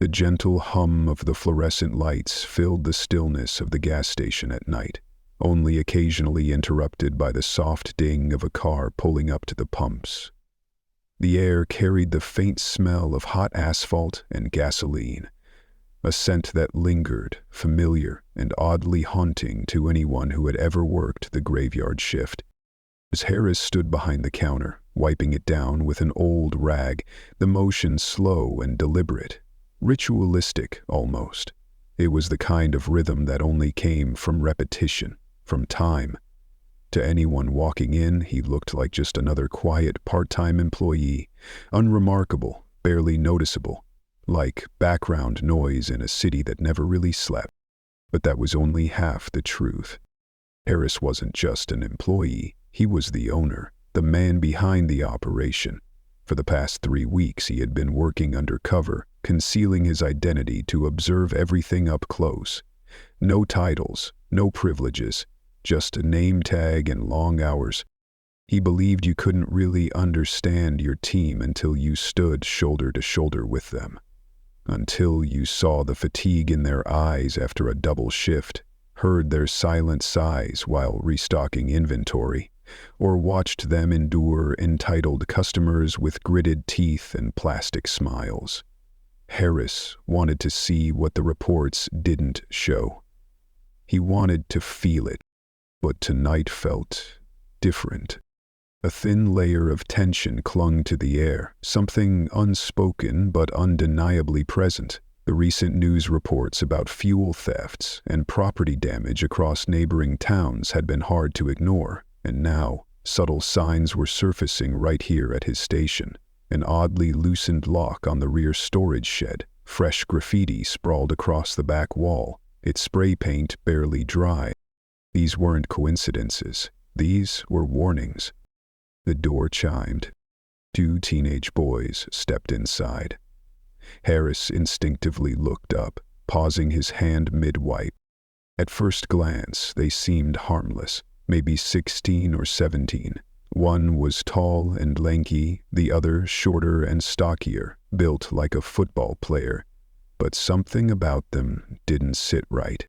The gentle hum of the fluorescent lights filled the stillness of the gas station at night, only occasionally interrupted by the soft ding of a car pulling up to the pumps. The air carried the faint smell of hot asphalt and gasoline, a scent that lingered, familiar and oddly haunting to anyone who had ever worked the graveyard shift. As Harris stood behind the counter, wiping it down with an old rag, the motion slow and deliberate, ritualistic almost. It was the kind of rhythm that only came from repetition, from time. To anyone walking in, he looked like just another quiet part-time employee, unremarkable, barely noticeable, like background noise in a city that never really slept. But that was only half the truth. Harris wasn't just an employee, he was the owner, the man behind the operation. For the past 3 weeks he had been working undercover, concealing his identity to observe everything up close. No titles, no privileges, just a name tag and long hours. He believed you couldn't really understand your team until you stood shoulder to shoulder with them. Until you saw the fatigue in their eyes after a double shift, heard their silent sighs while restocking inventory, or watched them endure entitled customers with gritted teeth and plastic smiles. Harris wanted to see what the reports didn't show. He wanted to feel it, but tonight felt different. A thin layer of tension clung to the air, something unspoken but undeniably present. The recent news reports about fuel thefts and property damage across neighboring towns had been hard to ignore, and now subtle signs were surfacing right here at his station. An oddly loosened lock on the rear storage shed, fresh graffiti sprawled across the back wall, its spray paint barely dry. These weren't coincidences. These were warnings. The door chimed. 2 teenage boys stepped inside. Harris instinctively looked up, pausing his hand mid-wipe. At first glance, they seemed harmless, maybe 16 or 17. One was tall and lanky, the other shorter and stockier, built like a football player. But something about them didn't sit right.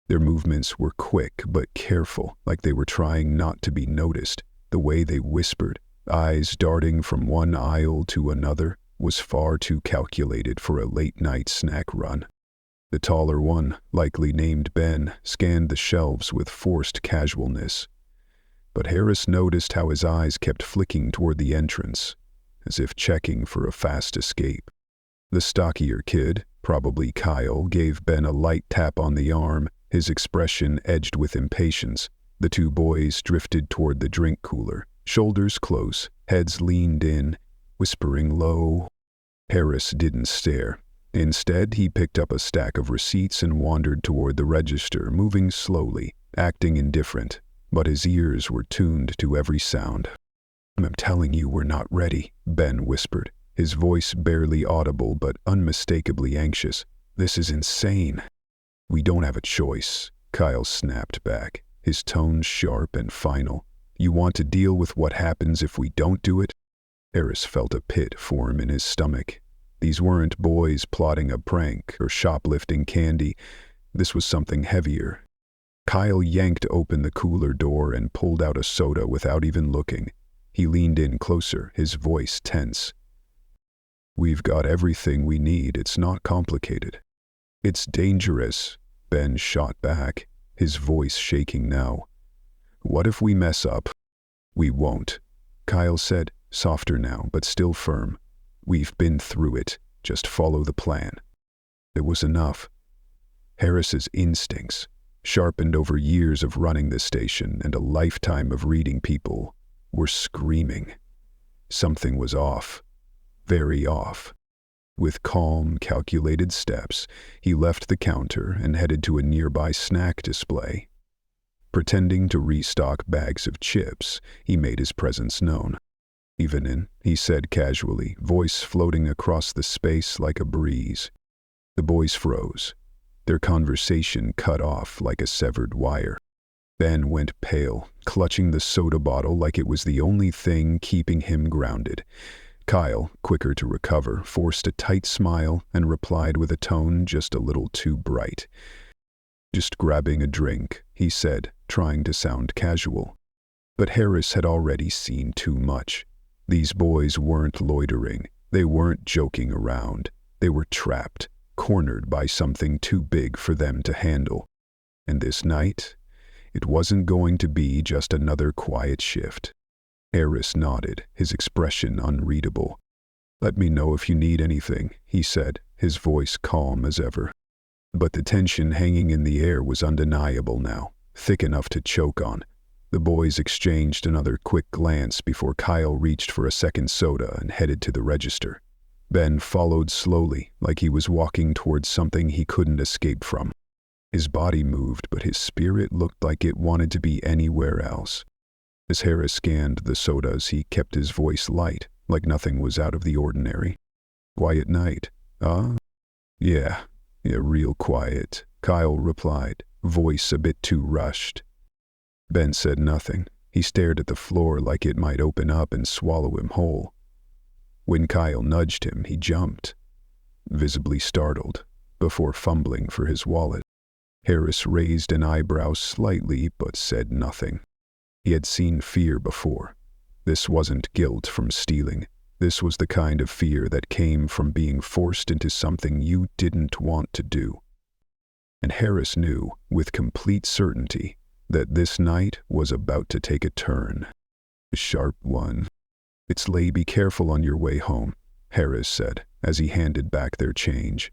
Their movements were quick but careful, like they were trying not to be noticed. The way they whispered, eyes darting from one aisle to another, was far too calculated for a late-night snack run. The taller one, likely named Ben, scanned the shelves with forced casualness. But Harris noticed how his eyes kept flicking toward the entrance, as if checking for a fast escape. The stockier kid, probably Kyle, gave Ben a light tap on the arm, his expression edged with impatience. The 2 boys drifted toward the drink cooler, shoulders close, heads leaned in, whispering low. Harris didn't stare. Instead, he picked up a stack of receipts and wandered toward the register, moving slowly, acting indifferent, but his ears were tuned to every sound. "I'm telling you we're not ready," Ben whispered, his voice barely audible but unmistakably anxious. "This is insane." "We don't have a choice," Kyle snapped back, his tone sharp and final. "You want to deal with what happens if we don't do it?" Harris felt a pit form in his stomach. These weren't boys plotting a prank or shoplifting candy. This was something heavier. Kyle yanked open the cooler door and pulled out a soda without even looking. He leaned in closer, his voice tense. "We've got everything we need. It's not complicated." "It's dangerous," Ben shot back, his voice shaking now. "What if we mess up?" "We won't," Kyle said, softer now but still firm. "We've been through it. Just follow the plan." It was enough. Harris's instincts, sharpened over years of running the station and a lifetime of reading people, were screaming. Something was off. Very off. With calm, calculated steps, he left the counter and headed to a nearby snack display. Pretending to restock bags of chips, he made his presence known. "Evenin'," he said casually, voice floating across the space like a breeze. The boys froze, their conversation cut off like a severed wire. Ben went pale, clutching the soda bottle like it was the only thing keeping him grounded. Kyle, quicker to recover, forced a tight smile and replied with a tone just a little too bright. "Just grabbing a drink," he said, trying to sound casual. But Harris had already seen too much. These boys weren't loitering. They weren't joking around. They were trapped, cornered by something too big for them to handle. And this night, it wasn't going to be just another quiet shift. Harris nodded, his expression unreadable. "Let me know if you need anything," he said, his voice calm as ever. But the tension hanging in the air was undeniable now, thick enough to choke on. The boys exchanged another quick glance before Kyle reached for a second soda and headed to the register. Ben followed slowly, like he was walking towards something he couldn't escape from. His body moved, but his spirit looked like it wanted to be anywhere else. As Harris scanned the sodas, he kept his voice light, like nothing was out of the ordinary. "Quiet night, huh?" Yeah, real quiet," Kyle replied, voice a bit too rushed. Ben said nothing. He stared at the floor like it might open up and swallow him whole. When Kyle nudged him, he jumped, visibly startled, before fumbling for his wallet. Harris raised an eyebrow slightly but said nothing. He had seen fear before. This wasn't guilt from stealing. This was the kind of fear that came from being forced into something you didn't want to do. And Harris knew, with complete certainty, that this night was about to take a turn. A sharp one. "It's late, be careful on your way home," Harris said, as he handed back their change.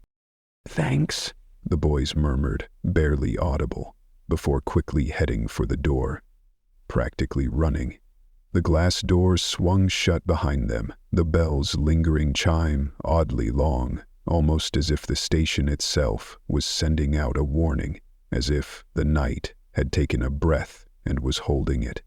"Thanks," the boys murmured, barely audible, before quickly heading for the door. Practically running. The glass door swung shut behind them, the bell's lingering chime oddly long, almost as if the station itself was sending out a warning, as if the night had taken a breath and was holding it.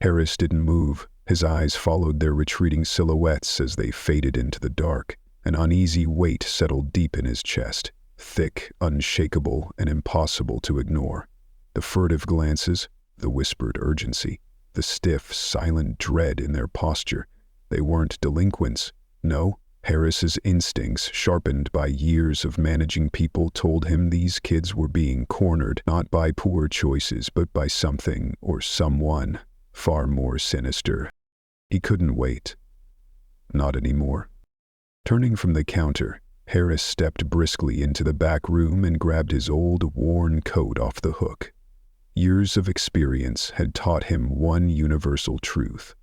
Harris didn't move. His eyes followed their retreating silhouettes as they faded into the dark. An uneasy weight settled deep in his chest, thick, unshakable, and impossible to ignore. The furtive glances, the whispered urgency, the stiff, silent dread in their posture. They weren't delinquents. No, Harris's instincts, sharpened by years of managing people, told him these kids were being cornered, not by poor choices, but by something or someone far more sinister. He couldn't wait. Not anymore. Turning from the counter, Harris stepped briskly into the back room and grabbed his old, worn coat off the hook. Years of experience had taught him one universal truth.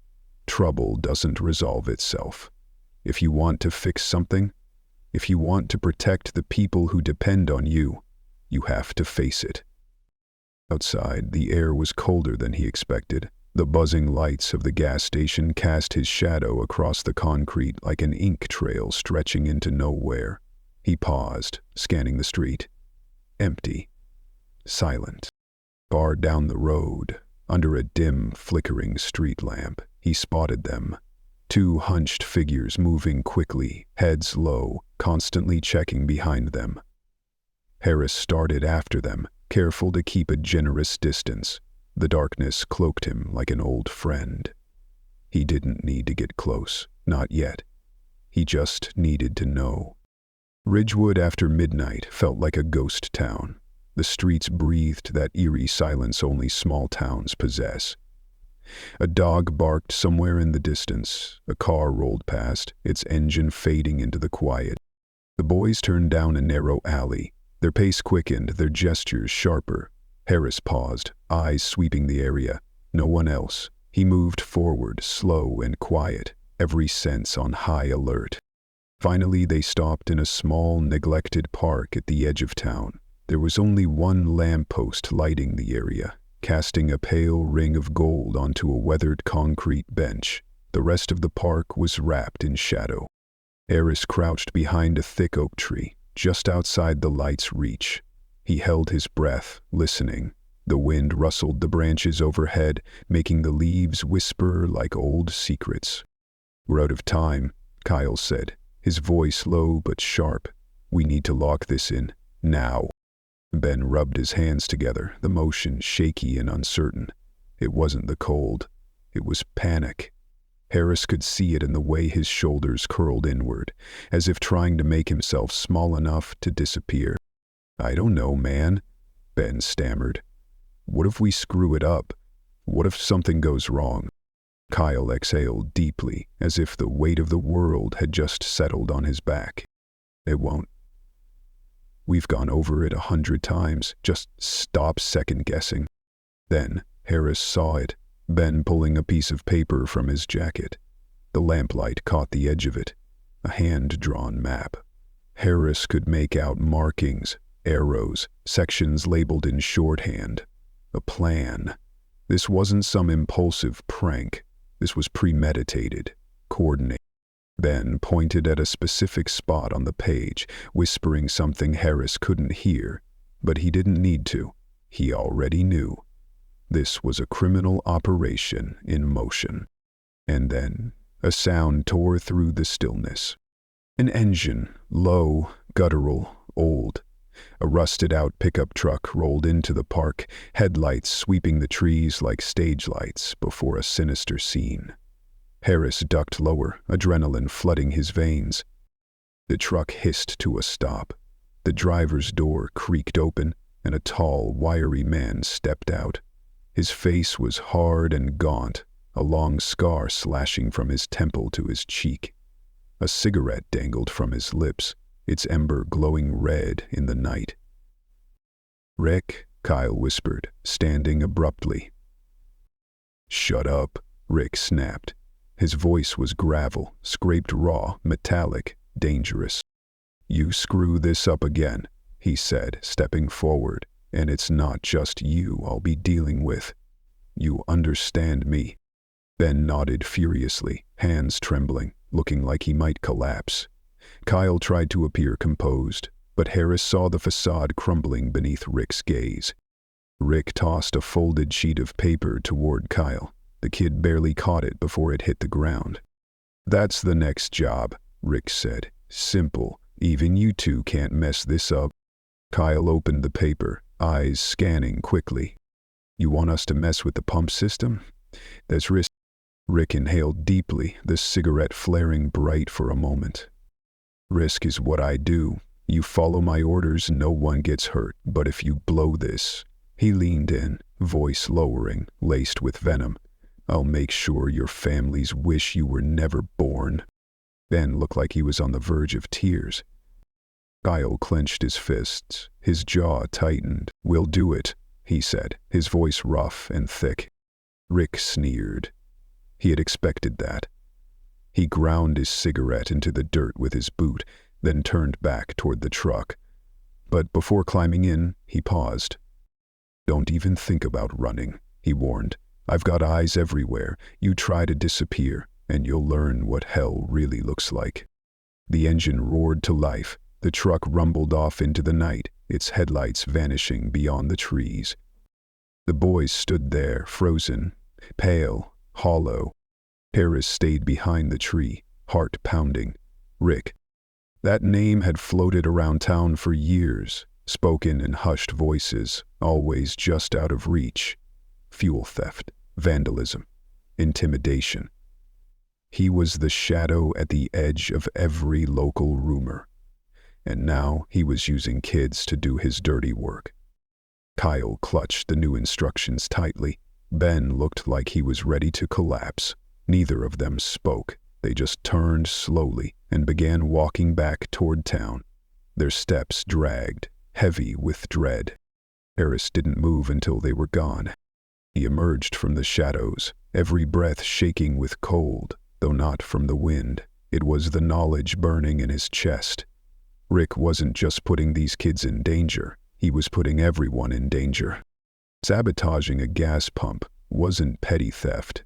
Trouble doesn't resolve itself. If you want to fix something, if you want to protect the people who depend on you, you have to face it. Outside, the air was colder than he expected. The buzzing lights of the gas station cast his shadow across the concrete like an ink trail stretching into nowhere. He paused, scanning the street. Empty. Silent. Far down the road, under a dim, flickering street lamp, he spotted them. Two hunched figures moving quickly, heads low, constantly checking behind them. Harris started after them, careful to keep a generous distance. The darkness cloaked him like an old friend. He didn't need to get close, not yet. He just needed to know. Ridgewood after midnight felt like a ghost town. The streets breathed that eerie silence only small towns possess. A dog barked somewhere in the distance. A car rolled past, its engine fading into the quiet. The boys turned down a narrow alley. Their pace quickened, their gestures sharper. Harris paused, eyes sweeping the area. No one else. He moved forward, slow and quiet, every sense on high alert. Finally, they stopped in a small, neglected park at the edge of town. There was only one lamppost lighting the area, casting a pale ring of gold onto a weathered concrete bench. The rest of the park was wrapped in shadow. Harris crouched behind a thick oak tree, just outside the light's reach. He held his breath, listening. The wind rustled the branches overhead, making the leaves whisper like old secrets. "We're out of time," Kyle said, his voice low but sharp. "We need to lock this in, now." Ben rubbed his hands together, the motion shaky and uncertain. It wasn't the cold. It was panic. Harris could see it in the way his shoulders curled inward, as if trying to make himself small enough to disappear. "I don't know, man," Ben stammered. "What if we screw it up? What if something goes wrong?" Kyle exhaled deeply, as if the weight of the world had just settled on his back. "It won't. We've gone over it 100 times. Just stop second-guessing." Then Harris saw it, Ben pulling a piece of paper from his jacket. The lamplight caught the edge of it, a hand-drawn map. Harris could make out markings, arrows, sections labeled in shorthand. A plan. This wasn't some impulsive prank. This was premeditated, coordinated. Ben pointed at a specific spot on the page, whispering something Harris couldn't hear, but he didn't need to. He already knew. This was a criminal operation in motion. And then a sound tore through the stillness. An engine, low, guttural, old. A rusted-out pickup truck rolled into the park, headlights sweeping the trees like stage lights before a sinister scene. Harris ducked lower, adrenaline flooding his veins. The truck hissed to a stop. The driver's door creaked open, and a tall, wiry man stepped out. His face was hard and gaunt, a long scar slashing from his temple to his cheek. A cigarette dangled from his lips, its ember glowing red in the night. "Rick," Kyle whispered, standing abruptly. "Shut up," Rick snapped. His voice was gravel, scraped raw, metallic, dangerous. "You screw this up again," he said, stepping forward, "and it's not just you I'll be dealing with. You understand me?" Ben nodded furiously, hands trembling, looking like he might collapse. Kyle tried to appear composed, but Harris saw the facade crumbling beneath Rick's gaze. Rick tossed a folded sheet of paper toward Kyle. The kid barely caught it before it hit the ground. "That's the next job," Rick said. "Simple. Even you two can't mess this up." Kyle opened the paper, eyes scanning quickly. "You want us to mess with the pump system? There's risk." Rick inhaled deeply, the cigarette flaring bright for a moment. "Risk is what I do. You follow my orders, no one gets hurt. But if you blow this," he leaned in, voice lowering, laced with venom, "I'll make sure your families wish you were never born." Ben looked like he was on the verge of tears. Kyle clenched his fists, his jaw tightened. "We'll do it," he said, his voice rough and thick. Rick sneered. He had expected that. He ground his cigarette into the dirt with his boot, then turned back toward the truck. But before climbing in, he paused. "Don't even think about running," he warned. "I've got eyes everywhere. You try to disappear, and you'll learn what hell really looks like." The engine roared to life. The truck rumbled off into the night, its headlights vanishing beyond the trees. The boys stood there, frozen, pale, hollow. Harris stayed behind the tree, heart pounding. Rick. That name had floated around town for years, spoken in hushed voices, always just out of reach. Fuel theft, vandalism, intimidation. He was the shadow at the edge of every local rumor. And now he was using kids to do his dirty work. Kyle clutched the new instructions tightly. Ben looked like he was ready to collapse. Neither of them spoke. They just turned slowly and began walking back toward town. Their steps dragged, heavy with dread. Harris didn't move until they were gone. He emerged from the shadows, every breath shaking with cold, though not from the wind. It was the knowledge burning in his chest. Rick wasn't just putting these kids in danger, he was putting everyone in danger. Sabotaging a gas pump wasn't petty theft.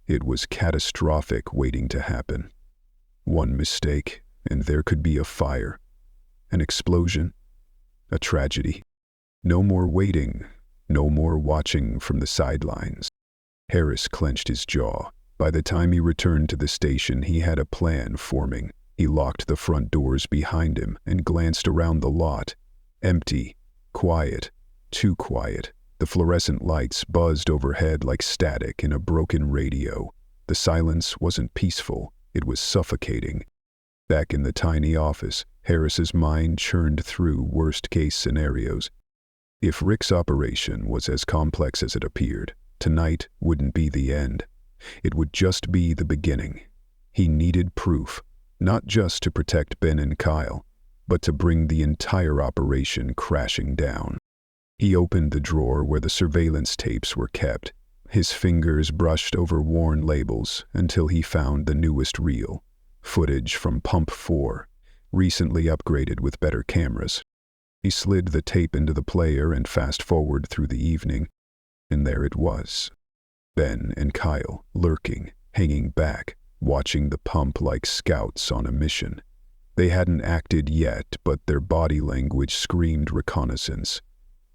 It was catastrophic waiting to happen. One mistake, and there could be a fire, an explosion, a tragedy. No more waiting, no more watching from the sidelines. Harris clenched his jaw. By the time he returned to the station, he had a plan forming. He locked the front doors behind him and glanced around the lot. Empty, quiet, too quiet. The fluorescent lights buzzed overhead like static in a broken radio. The silence wasn't peaceful, it was suffocating. Back in the tiny office, Harris's mind churned through worst-case scenarios. If Rick's operation was as complex as it appeared, tonight wouldn't be the end. It would just be the beginning. He needed proof, not just to protect Ben and Kyle, but to bring the entire operation crashing down. He opened the drawer where the surveillance tapes were kept. His fingers brushed over worn labels until he found the newest reel, footage from Pump 4, recently upgraded with better cameras. He slid the tape into the player and fast-forward through the evening, and there it was. Ben and Kyle, lurking, hanging back, watching the pump like scouts on a mission. They hadn't acted yet, but their body language screamed reconnaissance.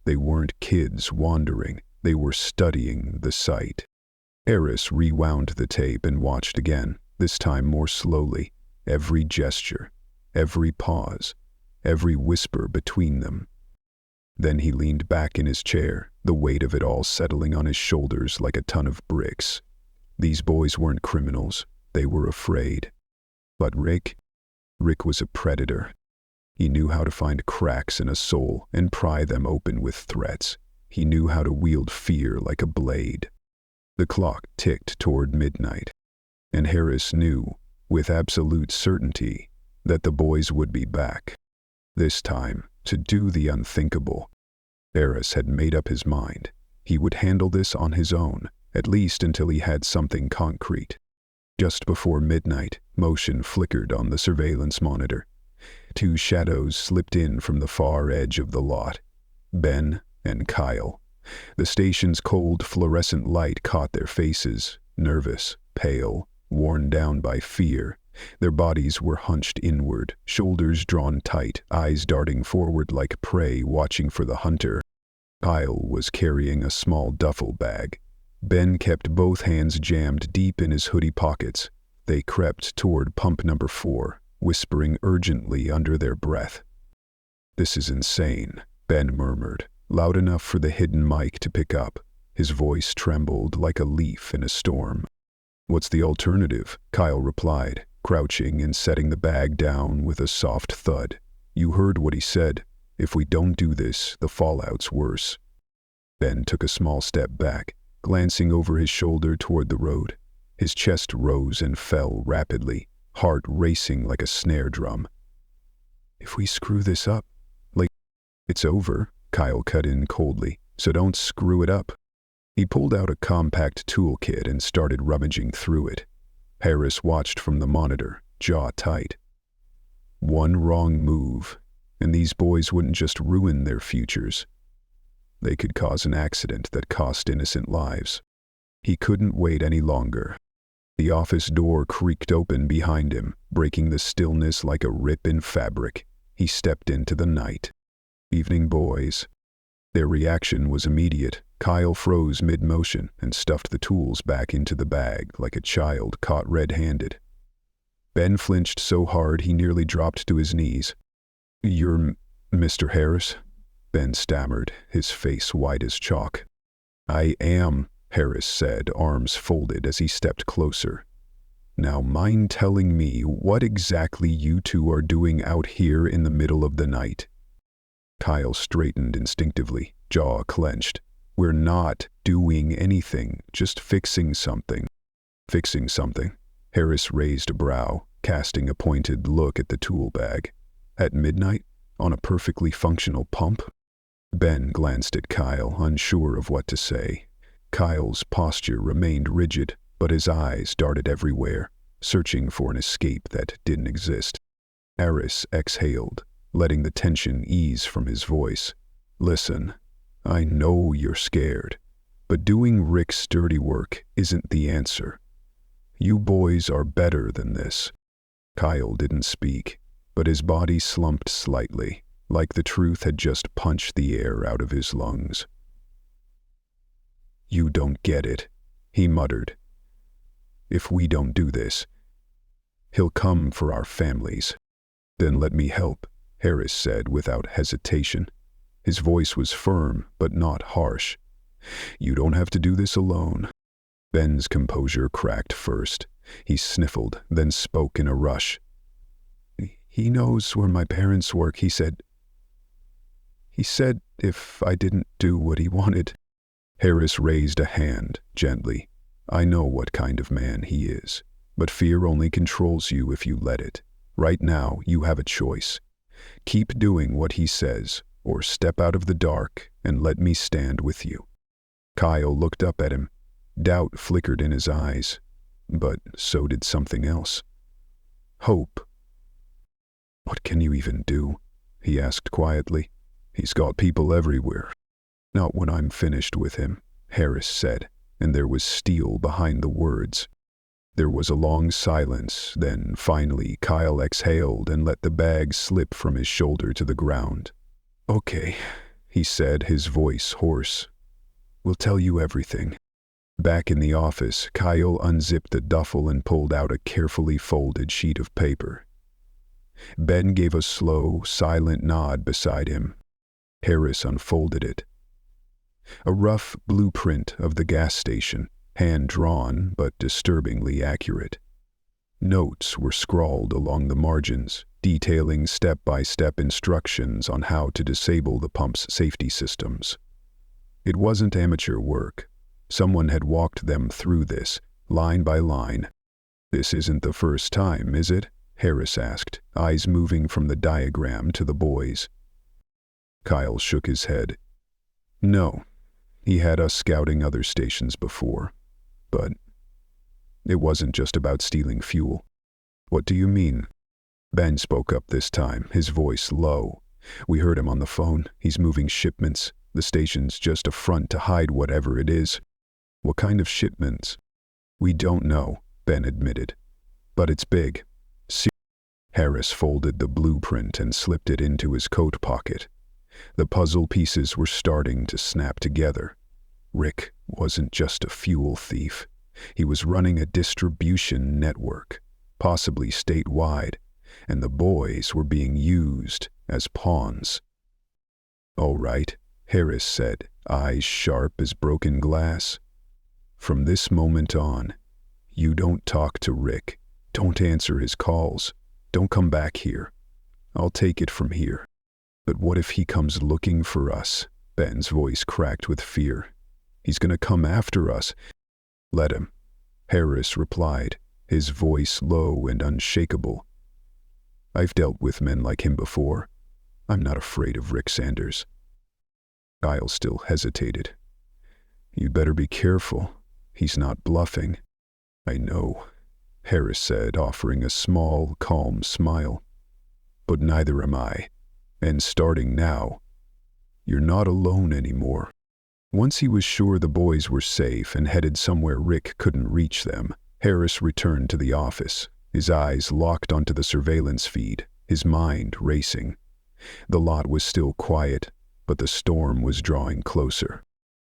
They weren't kids wandering, they were studying the site. Harris rewound the tape and watched again, this time more slowly. Every gesture, every pause, every whisper between them. Then he leaned back in his chair, the weight of it all settling on his shoulders like a ton of bricks. These boys weren't criminals, they were afraid. But Rick was a predator. He knew how to find cracks in a soul and pry them open with threats. He knew how to wield fear like a blade. The clock ticked toward midnight, and Harris knew, with absolute certainty, that the boys would be back. This time, to do the unthinkable. Harris had made up his mind. He would handle this on his own, at least until he had something concrete. Just before midnight, motion flickered on the surveillance monitor. Two shadows slipped in from the far edge of the lot. Ben and Kyle. The station's cold fluorescent light caught their faces, nervous, pale, worn down by fear. Their bodies were hunched inward, shoulders drawn tight, eyes darting forward like prey watching for the hunter. Kyle was carrying a small duffel bag. Ben kept both hands jammed deep in his hoodie pockets. They crept toward pump number 4, whispering urgently under their breath. "This is insane," Ben murmured, loud enough for the hidden mic to pick up. His voice trembled like a leaf in a storm. "What's the alternative?" Kyle replied, crouching and setting the bag down with a soft thud. "You heard what he said. If we don't do this, the fallout's worse." Ben took a small step back, glancing over his shoulder toward the road. His chest rose and fell rapidly, heart racing like a snare drum. "If we screw this up, it's over," Kyle cut in coldly, "so don't screw it up." He pulled out a compact toolkit and started rummaging through it. Harris watched from the monitor, jaw tight. One wrong move, and these boys wouldn't just ruin their futures. They could cause an accident that cost innocent lives. He couldn't wait any longer. The office door creaked open behind him, breaking the stillness like a rip in fabric. He stepped into the night. "Evening, boys." Their reaction was immediate. Kyle froze mid-motion and stuffed the tools back into the bag like a child caught red-handed. Ben flinched so hard he nearly dropped to his knees. "You're Mr. Harris?" Ben stammered, his face white as chalk. "I am," Harris said, arms folded as he stepped closer. "Now mind telling me what exactly you two are doing out here in the middle of the night?" Kyle straightened instinctively, jaw clenched. "We're not doing anything, just fixing something." "Fixing something?" Harris raised a brow, casting a pointed look at the tool bag. "At midnight? On a perfectly functional pump?" Ben glanced at Kyle, unsure of what to say. Kyle's posture remained rigid, but his eyes darted everywhere, searching for an escape that didn't exist. Harris exhaled, letting the tension ease from his voice. "Listen, I know you're scared, but doing Rick's dirty work isn't the answer. You boys are better than this." Kyle didn't speak, but his body slumped slightly, like the truth had just punched the air out of his lungs. "You don't get it," he muttered. "If we don't do this, he'll come for our families." "Then let me help," Harris said without hesitation. His voice was firm, but not harsh. "You don't have to do this alone. Ben's composure cracked first. He sniffled, then spoke in a rush. "He knows where my parents work," he said. "He said if I didn't do what he wanted." Harris raised a hand, gently. "I know what kind of man he is, but fear only controls you if you let it. Right now, you have a choice. Keep doing what he says, or step out of the dark and let me stand with you." Kyle looked up at him. Doubt flickered in his eyes, but so did something else. Hope. "What can you even do?" he asked quietly. "He's got people everywhere." "Not when I'm finished with him," Harris said, and there was steel behind the words. There was a long silence, then finally Kyle exhaled and let the bag slip from his shoulder to the ground. "Okay," he said, his voice hoarse. "We'll tell you everything." Back in the office, Kyle unzipped the duffel and pulled out a carefully folded sheet of paper. Ben gave a slow, silent nod beside him. Harris unfolded it. A rough blueprint of the gas station, hand-drawn but disturbingly accurate. Notes were scrawled along the margins, detailing step-by-step instructions on how to disable the pump's safety systems. It wasn't amateur work. Someone had walked them through this, line by line. "This isn't the first time, is it?" Harris asked, eyes moving from the diagram to the boys. Kyle shook his head. "No. He had us scouting other stations before. But it wasn't just about stealing fuel." "What do you mean?" Ben spoke up this time, his voice low. "We heard him on the phone. He's moving shipments. The station's just a front to hide whatever it is." "What kind of shipments?" "We don't know," Ben admitted. "But it's big." Harris folded the blueprint and slipped it into his coat pocket. The puzzle pieces were starting to snap together. Rick wasn't just a fuel thief. He was running a distribution network, possibly statewide, and the boys were being used as pawns. "All right," Harris said, eyes sharp as broken glass. "From this moment on, you don't talk to Rick. Don't answer his calls. Don't come back here. I'll take it from here." "But what if he comes looking for us?" Ben's voice cracked with fear. "He's gonna come after us." "Let him," Harris replied, his voice low and unshakable. "I've dealt with men like him before. I'm not afraid of Rick Sanders." Kyle still hesitated. "You'd better be careful. He's not bluffing." "I know," Harris said, offering a small, calm smile. "But neither am I. And starting now, you're not alone anymore." Once he was sure the boys were safe and headed somewhere Rick couldn't reach them, Harris returned to the office, his eyes locked onto the surveillance feed, his mind racing. The lot was still quiet, but the storm was drawing closer.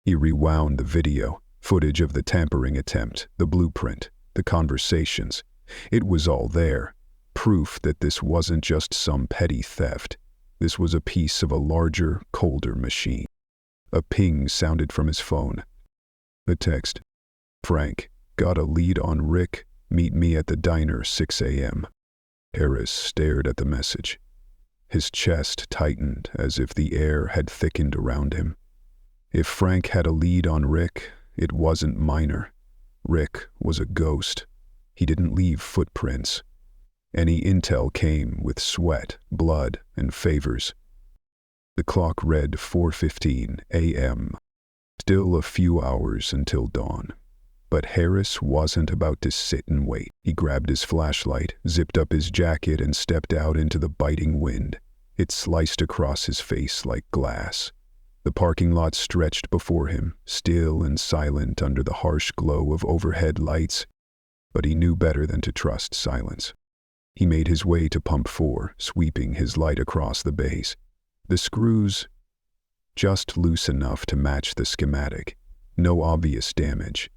He rewound the video, footage of the tampering attempt, the blueprint, the conversations. It was all there, proof that this wasn't just some petty theft. This was a piece of a larger, colder machine. A ping sounded from his phone. A text. "Frank, got a lead on Rick. Meet me at the diner 6 a.m. Harris stared at the message. His chest tightened as if the air had thickened around him. If Frank had a lead on Rick, it wasn't minor. Rick was a ghost. He didn't leave footprints. Any intel came with sweat, blood, and favors. The clock read 4:15 a.m. Still a few hours until dawn. But Harris wasn't about to sit and wait. He grabbed his flashlight, zipped up his jacket, and stepped out into the biting wind. It sliced across his face like glass. The parking lot stretched before him, still and silent under the harsh glow of overhead lights. But he knew better than to trust silence. He made his way to Pump 4, sweeping his light across the base. The screws, just loose enough to match the schematic. No obvious damage,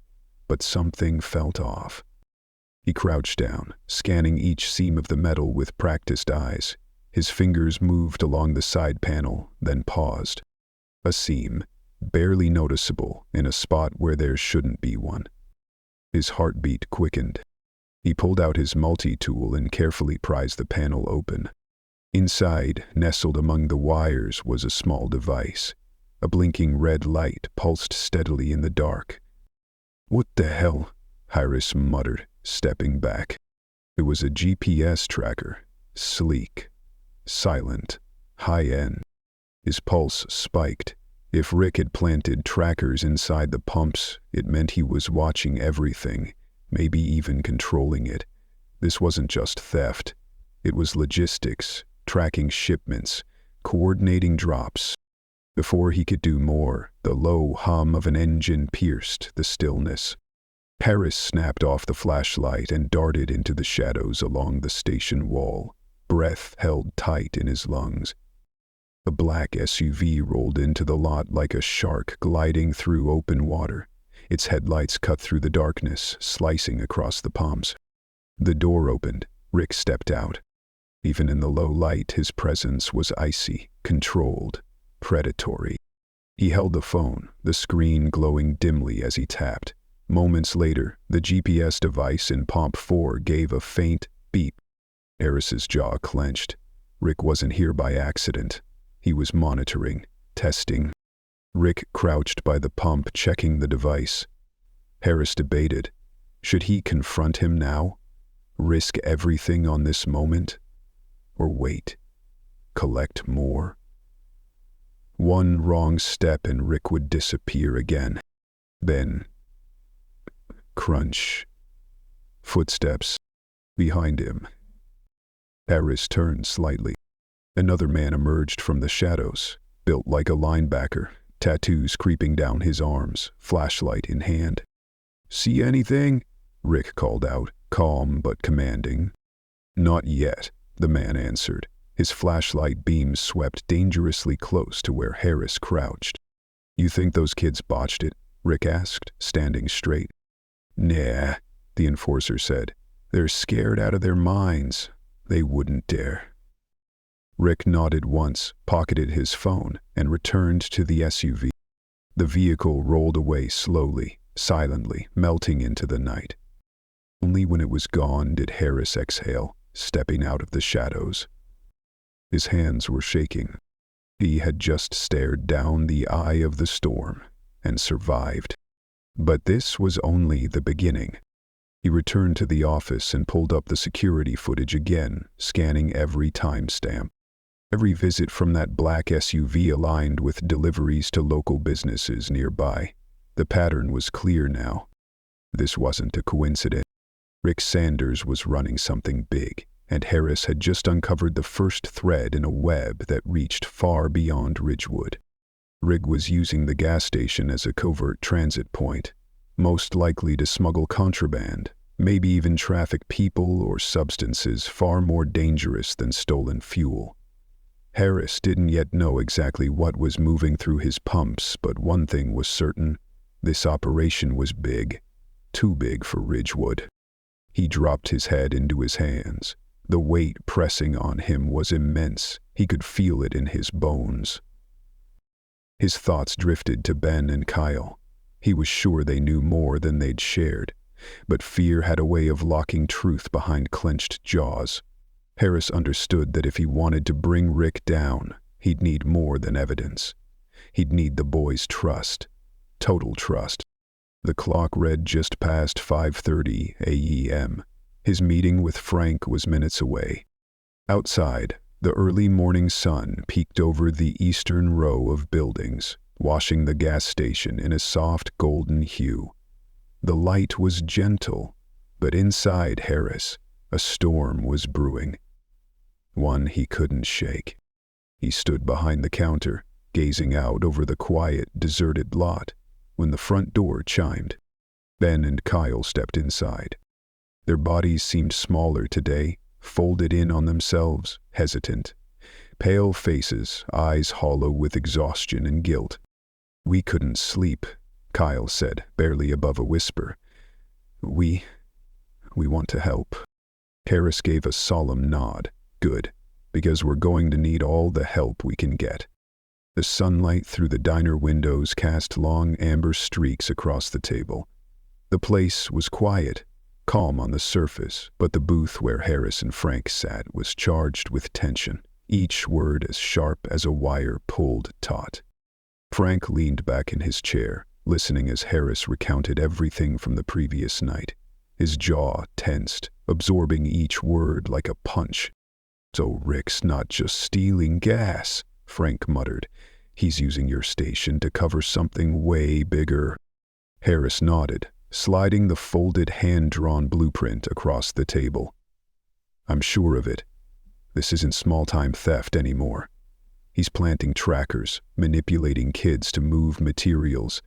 but something felt off. He crouched down, scanning each seam of the metal with practiced eyes. His fingers moved along the side panel, then paused. A seam, barely noticeable in a spot where there shouldn't be one. His heartbeat quickened. He pulled out his multi-tool and carefully prized the panel open. Inside, nestled among the wires, was a small device. A blinking red light pulsed steadily in the dark. "What the hell?" Harris muttered, stepping back. It was a GPS tracker, sleek, silent, high-end. His pulse spiked. If Rick had planted trackers inside the pumps, it meant he was watching everything, maybe even controlling it. This wasn't just theft. It was logistics, tracking shipments, coordinating drops. Before he could do more, the low hum of an engine pierced the stillness. Harris snapped off the flashlight and darted into the shadows along the station wall, breath held tight in his lungs. A black SUV rolled into the lot like a shark gliding through open water. Its headlights cut through the darkness, slicing across the palms. The door opened. Rick stepped out. Even in the low light, his presence was icy, controlled, predatory. He held the phone, the screen glowing dimly as he tapped. Moments later, the GPS device in Pomp 4 gave a faint beep. Harris's jaw clenched. Rick wasn't here by accident. He was monitoring, testing. Rick crouched by the pump, checking the device. Harris debated. Should he confront him now? Risk everything on this moment? Or wait? Collect more? One wrong step and Rick would disappear again. Then, crunch. Footsteps. Behind him. Harris turned slightly. Another man emerged from the shadows, built like a linebacker, tattoos creeping down his arms, flashlight in hand. "See anything?" Rick called out, calm but commanding. "Not yet," the man answered. His flashlight beams swept dangerously close to where Harris crouched. "You think those kids botched it?" Rick asked, standing straight. "Nah," the enforcer said. "They're scared out of their minds. They wouldn't dare." Rick nodded once, pocketed his phone, and returned to the SUV. The vehicle rolled away slowly, silently, melting into the night. Only when it was gone did Harris exhale, stepping out of the shadows. His hands were shaking. He had just stared down the eye of the storm and survived. But this was only the beginning. He returned to the office and pulled up the security footage again, scanning every timestamp. Every visit from that black SUV aligned with deliveries to local businesses nearby. The pattern was clear now. This wasn't a coincidence. Rick Sanders was running something big, and Harris had just uncovered the first thread in a web that reached far beyond Ridgewood. Rick was using the gas station as a covert transit point, most likely to smuggle contraband, maybe even traffic people or substances far more dangerous than stolen fuel. Harris didn't yet know exactly what was moving through his pumps, but one thing was certain. This operation was big. Too big for Ridgewood. He dropped his head into his hands. The weight pressing on him was immense. He could feel it in his bones. His thoughts drifted to Ben and Kyle. He was sure they knew more than they'd shared, but fear had a way of locking truth behind clenched jaws. Harris understood that if he wanted to bring Rick down, he'd need more than evidence. He'd need the boys' trust. Total trust. The clock read just past 5:30 a.m. His meeting with Frank was minutes away. Outside, the early morning sun peeked over the eastern row of buildings, washing the gas station in a soft golden hue. The light was gentle, but inside Harris, a storm was brewing. One he couldn't shake. He stood behind the counter, gazing out over the quiet, deserted lot, when the front door chimed. Ben and Kyle stepped inside. Their bodies seemed smaller today, folded in on themselves, hesitant. Pale faces, eyes hollow with exhaustion and guilt. "We couldn't sleep," Kyle said, barely above a whisper. We want to help." Harris gave a solemn nod. "Good, because we're going to need all the help we can get." The sunlight through the diner windows cast long amber streaks across the table. The place was quiet, calm on the surface, but the booth where Harris and Frank sat was charged with tension, each word as sharp as a wire pulled taut. Frank leaned back in his chair, listening as Harris recounted everything from the previous night. His jaw tensed, absorbing each word like a punch. "So Rick's not just stealing gas," Frank muttered. "He's using your station to cover something way bigger." Harris nodded, sliding the folded hand-drawn blueprint across the table. "I'm sure of it. This isn't small-time theft anymore. He's planting trackers, manipulating kids to move materials,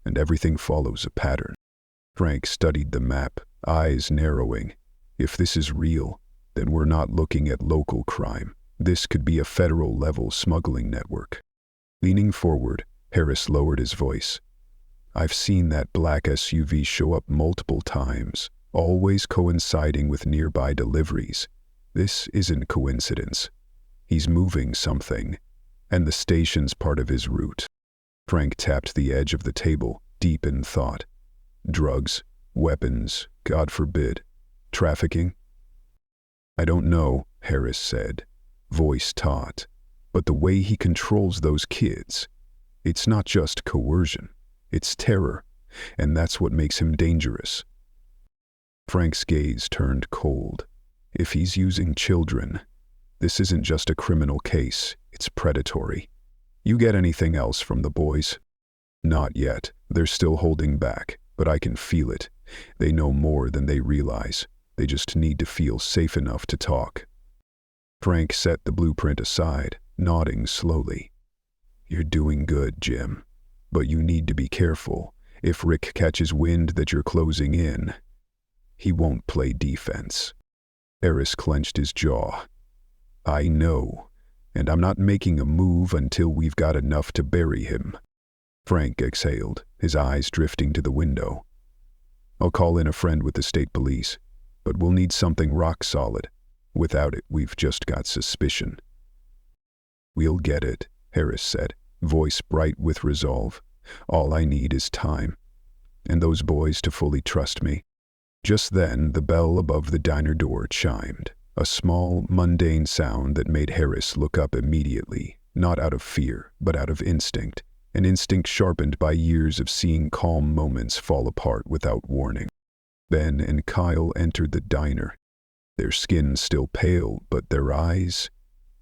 and everything follows a pattern." Frank studied the map, eyes narrowing. If this is real, then we're not looking at local crime. This could be a federal-level smuggling network. Leaning forward, Harris lowered his voice. "I've seen that black SUV show up multiple times, always coinciding with nearby deliveries. This isn't coincidence. He's moving something, and the station's part of his route." Frank tapped the edge of the table, deep in thought. "Drugs, weapons, God forbid. Trafficking?" "I don't know," Harris said, voice taut. "But the way he controls those kids, it's not just coercion, it's terror, and that's what makes him dangerous." Frank's gaze turned cold. If he's using children, this isn't just a criminal case, it's predatory. "You get anything else from the boys?" "Not yet. They're still holding back, but I can feel it. They know more than they realize. They just need to feel safe enough to talk." Frank set the blueprint aside, nodding slowly. "You're doing good, Jim. But you need to be careful. If Rick catches wind that you're closing in, he won't play defense." Harris clenched his jaw. "I know, and I'm not making a move until we've got enough to bury him." Frank exhaled, his eyes drifting to the window. "I'll call in a friend with the state police, but we'll need something rock solid. Without it, we've just got suspicion." "We'll get it," Harris said, voice bright with resolve. "All I need is time, and those boys to fully trust me." Just then, the bell above the diner door chimed, a small, mundane sound that made Harris look up immediately, not out of fear, but out of instinct, an instinct sharpened by years of seeing calm moments fall apart without warning. Ben and Kyle entered the diner, their skin still pale, but their eyes,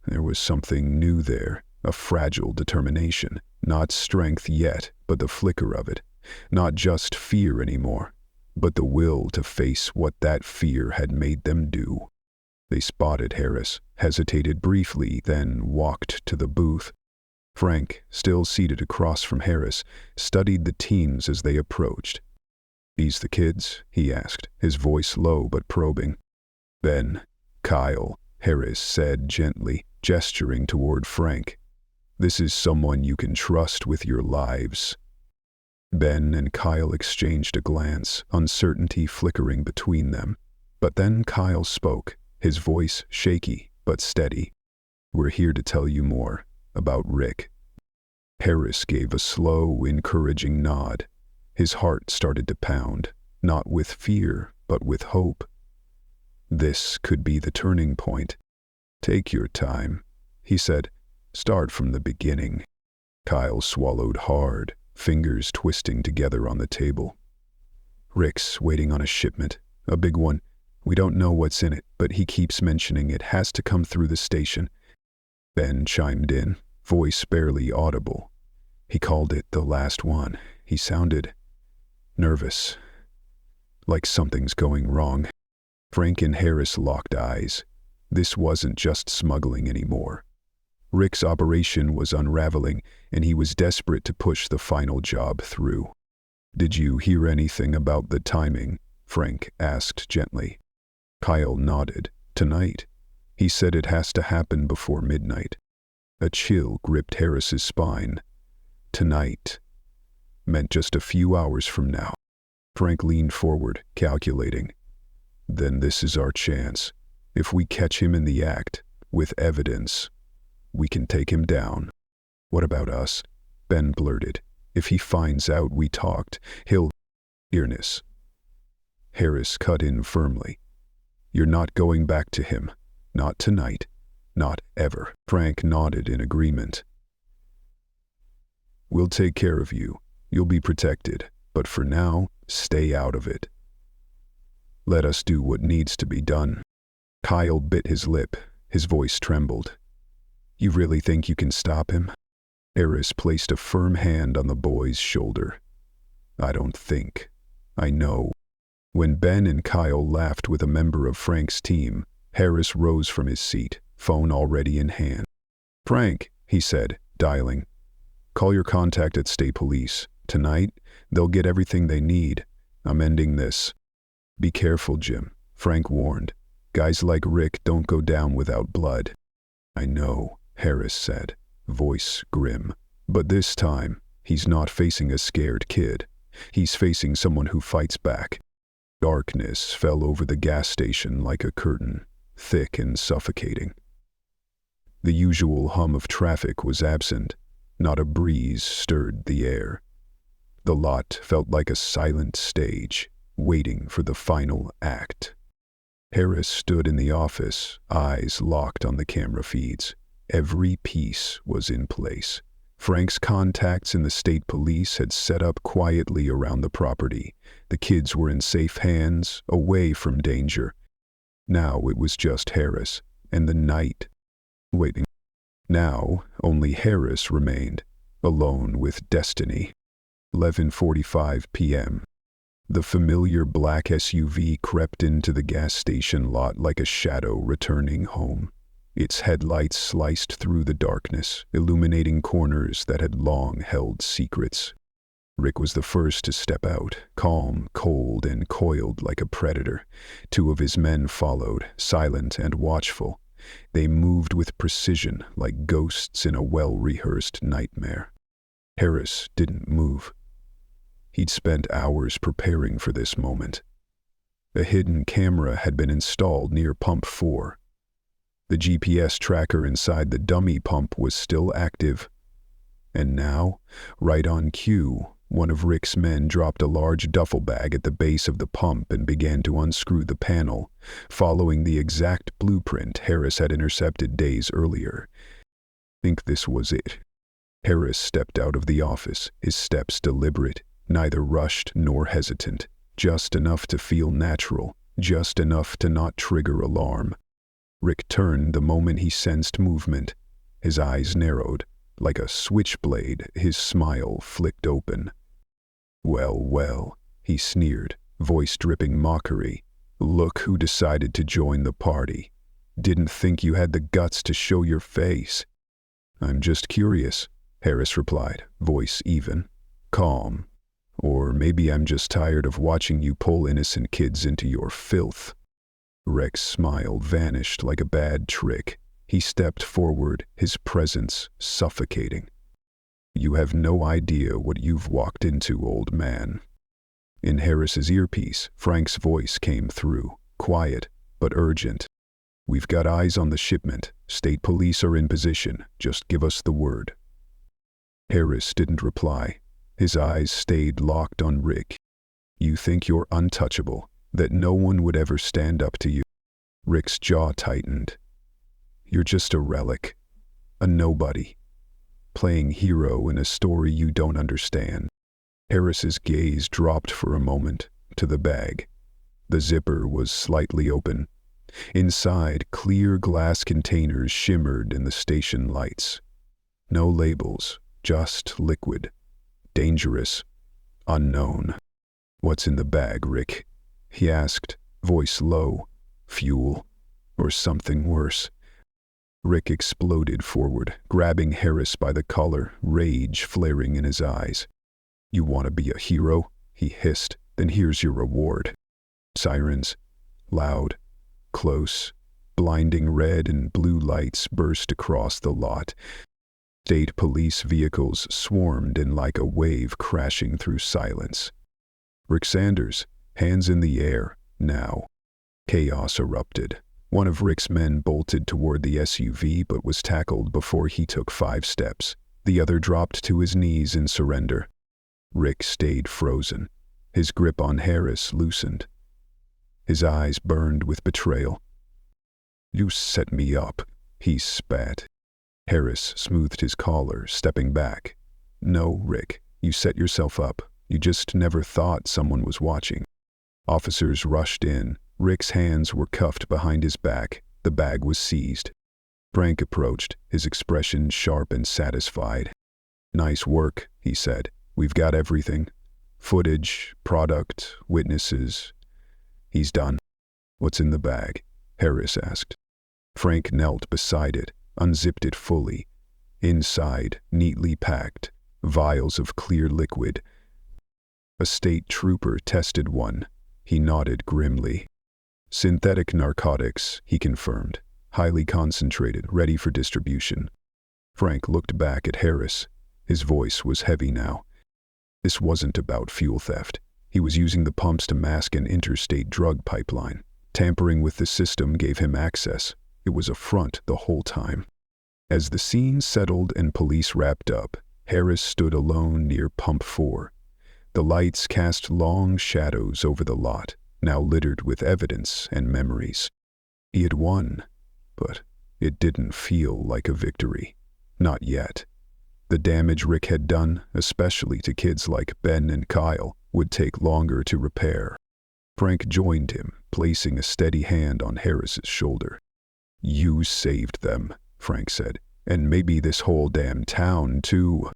there was something new there, a fragile determination, not strength yet, but the flicker of it, not just fear anymore, but the will to face what that fear had made them do. They spotted Harris, hesitated briefly, then walked to the booth. Frank, still seated across from Harris, studied the teens as they approached. "These the kids?" he asked, his voice low but probing. "Ben, Kyle," Harris said gently, gesturing toward Frank. "This is someone you can trust with your lives." Ben and Kyle exchanged a glance, uncertainty flickering between them. But then Kyle spoke, his voice shaky but steady. "We're here to tell you more about Rick." Harris gave a slow, encouraging nod. His heart started to pound, not with fear, but with hope. This could be the turning point. "Take your time," he said. "Start from the beginning." Kyle swallowed hard, fingers twisting together on the table. "Rick's waiting on a shipment, a big one. We don't know what's in it, but he keeps mentioning it has to come through the station." Ben chimed in, voice barely audible. "He called it the last one." He sounded nervous, like something's going wrong. Frank and Harris locked eyes. This wasn't just smuggling anymore. Rick's operation was unraveling, and he was desperate to push the final job through. "Did you hear anything about the timing?" Frank asked gently. Kyle nodded. "Tonight." He said it has to happen before midnight. A chill gripped Harris's spine. Tonight meant just a few hours from now. Frank leaned forward, calculating. "Then this is our chance. If we catch him in the act, with evidence, we can take him down." "What about us?" Ben blurted. "If he finds out we talked, he'll..." Earnest. Harris cut in firmly. "You're not going back to him. Not tonight. Not ever." Frank nodded in agreement. "We'll take care of you. You'll be protected. But for now, stay out of it. Let us do what needs to be done." Kyle bit his lip. His voice trembled. "You really think you can stop him?" Harris placed a firm hand on the boy's shoulder. "I don't think. I know." When Ben and Kyle laughed with a member of Frank's team, Harris rose from his seat, phone already in hand. "Frank," he said, dialing. "Call your contact at State Police. Tonight, they'll get everything they need. I'm ending this." "Be careful, Jim," Frank warned. "Guys like Rick don't go down without blood." "I know," Harris said, voice grim. "But this time, he's not facing a scared kid. He's facing someone who fights back." Darkness fell over the gas station like a curtain, thick and suffocating. The usual hum of traffic was absent. Not a breeze stirred the air. The lot felt like a silent stage, waiting for the final act. Harris stood in the office, eyes locked on the camera feeds. Every piece was in place. Frank's contacts in the state police had set up quietly around the property. The kids were in safe hands, away from danger. Now it was just Harris, and the night waiting. Now only Harris remained, alone with destiny. 11:45 p.m. The familiar black SUV crept into the gas station lot like a shadow returning home. Its headlights sliced through the darkness, illuminating corners that had long held secrets. Rick was the first to step out, calm, cold, and coiled like a predator. Two of his men followed, silent and watchful. They moved with precision, like ghosts in a well-rehearsed nightmare. Harris didn't move. He'd spent hours preparing for this moment. A hidden camera had been installed near Pump 4. The GPS tracker inside the dummy pump was still active. And now, right on cue, one of Rick's men dropped a large duffel bag at the base of the pump and began to unscrew the panel, following the exact blueprint Harris had intercepted days earlier. I think this was it. Harris stepped out of the office, his steps deliberate, neither rushed nor hesitant, just enough to feel natural, just enough to not trigger alarm. Rick turned the moment he sensed movement. His eyes narrowed. Like a switchblade, his smile flicked open. "Well, well," he sneered, voice dripping mockery. "Look who decided to join the party. Didn't think you had the guts to show your face." "I'm just curious," Harris replied, voice even, calm. "Or maybe I'm just tired of watching you pull innocent kids into your filth." Rick's smile vanished like a bad trick. He stepped forward, his presence suffocating. "You have no idea what you've walked into, old man." In Harris's earpiece, Frank's voice came through, quiet but urgent. "We've got eyes on the shipment. State police are in position. Just give us the word." Harris didn't reply. His eyes stayed locked on Rick. "You think you're untouchable, that no one would ever stand up to you?" Rick's jaw tightened. "You're just a relic, a nobody, playing hero in a story you don't understand." Harris's gaze dropped for a moment to the bag. The zipper was slightly open. Inside, clear glass containers shimmered in the station lights. No labels, just liquid. Dangerous, unknown. "What's in the bag, Rick?" he asked, voice low. "Fuel, or something worse?" Rick exploded forward, grabbing Harris by the collar, rage flaring in his eyes. "You want to be a hero?" he hissed. "Then here's your reward." Sirens, loud, close, blinding red and blue lights burst across the lot. State police vehicles swarmed in like a wave crashing through silence. Rick Sanders, hands in the air, now. Chaos erupted. One of Rick's men bolted toward the SUV but was tackled before he took 5 steps. The other dropped to his knees in surrender. Rick stayed frozen. His grip on Harris loosened. His eyes burned with betrayal. "You set me up," he spat. Harris smoothed his collar, stepping back. "No, Rick, you set yourself up. You just never thought someone was watching." Officers rushed in. Rick's hands were cuffed behind his back. The bag was seized. Frank approached, his expression sharp and satisfied. "Nice work," he said. "We've got everything. Footage, product, witnesses." "He's done." "What's in the bag?" Harris asked. Frank knelt beside it, unzipped it fully. Inside, neatly packed, vials of clear liquid. A state trooper tested one. He nodded grimly. "Synthetic narcotics," he confirmed. "Highly concentrated, ready for distribution." Frank looked back at Harris. His voice was heavy now. This wasn't about fuel theft. He was using the pumps to mask an interstate drug pipeline. Tampering with the system gave him access. It was a front the whole time. As the scene settled and police wrapped up, Harris stood alone near Pump 4. The lights cast long shadows over the lot, now littered with evidence and memories. He had won, but it didn't feel like a victory. Not yet. The damage Rick had done, especially to kids like Ben and Kyle, would take longer to repair. Frank joined him, placing a steady hand on Harris's shoulder. "You saved them," Frank said, "and maybe this whole damn town, too."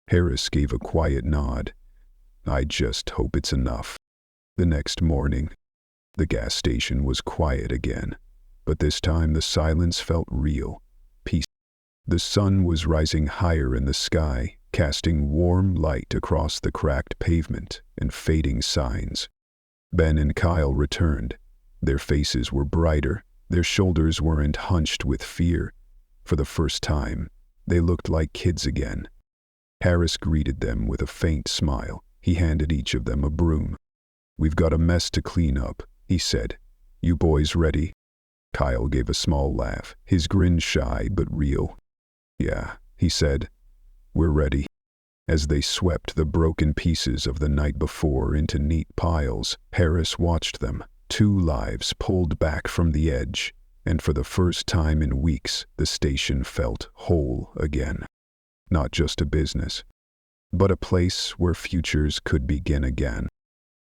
Harris gave a quiet nod. "I just hope it's enough." The next morning, the gas station was quiet again, but this time the silence felt real, peaceful. The sun was rising higher in the sky, casting warm light across the cracked pavement and fading signs. Ben and Kyle returned. Their faces were brighter, their shoulders weren't hunched with fear. For the first time, they looked like kids again. Harris greeted them with a faint smile. He handed each of them a broom. "We've got a mess to clean up," he said. "You boys ready?" Kyle gave a small laugh, his grin shy but real. "Yeah," he said. "We're ready." As they swept the broken pieces of the night before into neat piles, Harris watched them, 2 lives pulled back from the edge, and for the first time in weeks, the station felt whole again. Not just a business, but a place where futures could begin again.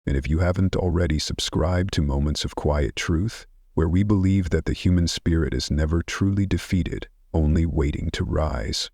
And if you haven't already subscribed to Moments of Quiet Truth, where we believe that the human spirit is never truly defeated, only waiting to rise.